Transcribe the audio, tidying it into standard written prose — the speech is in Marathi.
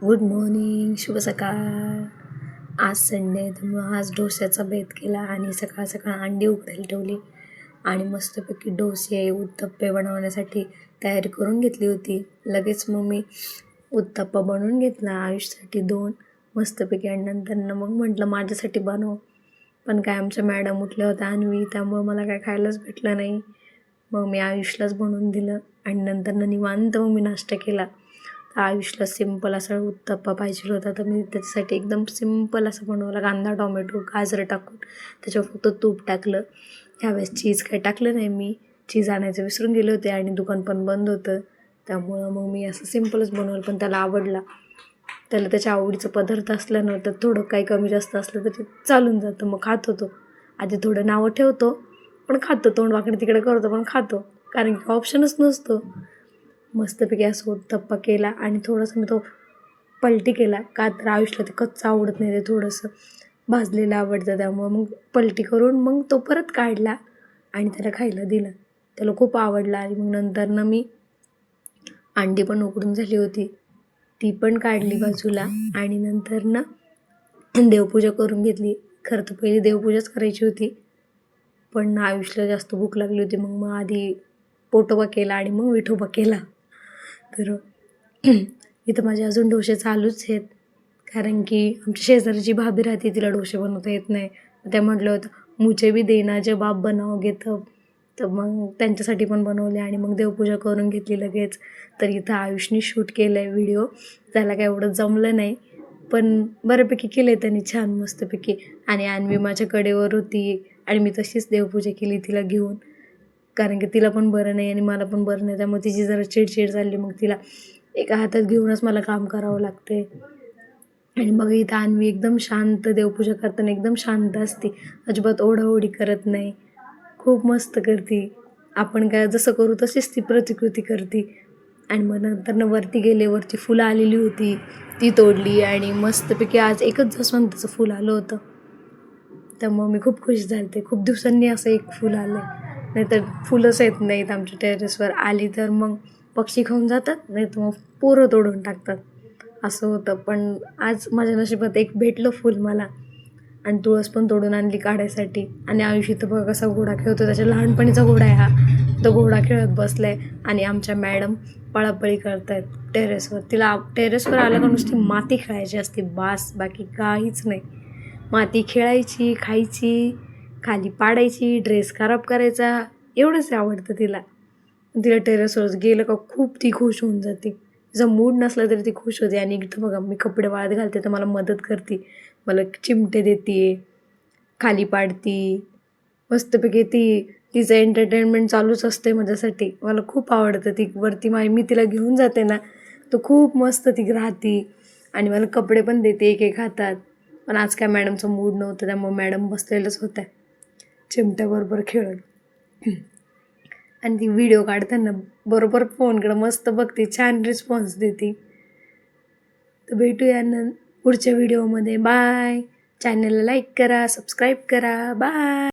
गुड मॉर्निंग, शुभ सकाळ. आज संडे त्यामुळं आज डोश्याचा बेत केला आणि सकाळ सकाळ अंडी उकडायला ठेवली आणि मस्तपैकी डोसे उत्तप्पे बनवण्यासाठी तयारी करून घेतली होती. लगेच मग मी उत्तप्पा बनवून घेतला आयुषसाठी 2 मस्तपैकी आणि नंतर मग म्हटलं माझ्यासाठी बनव. पण काय आमच्या मॅडम उठल्या होत्या अन्वी, त्यामुळं मला काय खायलाच भेटलं नाही. मग मी आयुषलाच बनवून दिलं आणि नंतर निवांत मग मी नाश्ता केला. तर आयुषला सिंपल असा उत्तप्पा पाहिजे होता, तर मी त्याच्यासाठी एकदम सिंपल असं बनवलं. कांदा, टोमॅटो, गाजर टाकून त्याच्यावर फक्त तूप टाकलं. ह्यावेळेस चीज काही टाकलं नाही मी. चीज आणायचं विसरून गेले होते आणि दुकान पण बंद होतं. त्यामुळं मग मी असं सिंपलच बनवलं, पण त्याला आवडला. त्याला त्याच्या आवडीचं पदार्थ असल्यानं तर थोडं काही कमी जास्त असलं तर ते चालून जातं, मग खात होतो. आधी थोडं नावं ठेवतो पण खातो, तोंड वाकडे तिकडे करतो पण खातो, कारण की ऑप्शनच नसतो. मस्तपैकी असं उत्तप्पा केला आणि थोडंसं मी तो पलटी केला, का तर आयुषला ते कच्चं आवडत नाही, ते थोडंसं भाजलेलं आवडतं. त्यामुळं मग पलटी करून मग तो परत काढला आणि त्याला खायला दिला. त्याला खूप आवडला. आणि मग नंतर मी अंडी पण उकडून झाली होती, ती पण काढली बाजूला आणि नंतर देवपूजा करून घेतली. खरं तर पहिली देवपूजाच करायची होती, पण आयुषला जास्त भूक लागली होती. मग आधी पोटोबा केला आणि मग विठोबा केला. तर इथं माझे अजून डोसे चालूच आहेत, कारण की आमच्या शेजारीची भाभी राहते, तिला डोसे बनवता येत नाही. त्या म्हटलं होतं मुझे भी देना जब आप बनाओगे तब. तर मग त्यांच्यासाठी पण बनवले आणि मग देवपूजा करून घेतली लगेच. तर इथं आयुषनी शूट केलं आहे व्हिडिओ. त्याला काय एवढं जमलं नाही, पण बऱ्यापैकी केलं आहे त्यांनी छान मस्तपैकी. आणि अन्वी माझ्या कडेवर होती आणि मी तशीच देवपूजा केली तिला घेऊन, कारण की तिला पण बरं नाही आणि मला पण बरं नाही. त्यामुळे तिची जरा चिडचिड झाली, मग तिला एका हातात घेऊनच मला काम करावं लागते. आणि मग इथं अन्वी एकदम शांत, देवपूजा करताना एकदम शांत असते, अजिबात ओढाओढी करत नाही, खूप मस्त करते. आपण काय जसं करू तशीच ती प्रतिकृती करते. आणि मग नंतर वरती गेले, वरची फुलं आलेली होती ती तोडली आणि मस्तपैकी आज एकच जसवंताचं फुल आलं होतं, त्यामुळं मी खूप खुश झाले. खूप दिवसांनी असं एक फुल आलं आहे, नाहीतर फुलंच येत नाहीत आमच्या टेरेसवर. आली तर मग पक्षी खाऊन जातात, नाही तर मग पोरं तोडून टाकतात, असं होतं. पण आज माझ्या नशिबात एक भेटलं फुल मला. आणि तुळस पण तोडून आणली काढायसाठी. आणि आयुष्य तर बघा कसा घोडा खेळतो, त्याच्या लहानपणीचा घोडा आहे हा. तो घोडा खेळत बसला आहे आणि आमच्या मॅडम पळापळी करत आहेत टेरेसवर. तिला टेरेसवर आलं का नुसती माती खेळायची असते, बास, बाकी काहीच नाही. माती खेळायची, खायची, खाली पाडायची, ड्रेस खराब करायचा, एवढंच आवडतं तिला. तिला टेरेसवर गेलं का खूप ती खुश होऊन जाते. तिचा मूड नसला तरी ती खुश होते. आणि इथं बघा मी कपडे वाळत घालते तर मला मदत करते, मला चिमटे देते, खाली पाडती, मस्तपैकी तिचं एंटरटेनमेंट चालूच असते माझ्यासाठी. मला खूप आवडतं. ती वरती मी तिला घेऊन जाते ना, तर खूप मस्त ती राहते आणि मला कपडे पण देते एक एक हातात. पण आज काय मॅडमचा मूड नव्हतं, त्यामुळे मॅडम बसलेलंच होत्या चिमट्याबरोबर खेळत. आणि ती व्हिडिओ काढताना बरोबर फोनकडं मस्त बघते, छान रिस्पॉन्स देते. तर भेटूया पुढच्या व्हिडिओमध्ये. बाय. चॅनलला लाईक करा, सबस्क्राईब करा. बाय.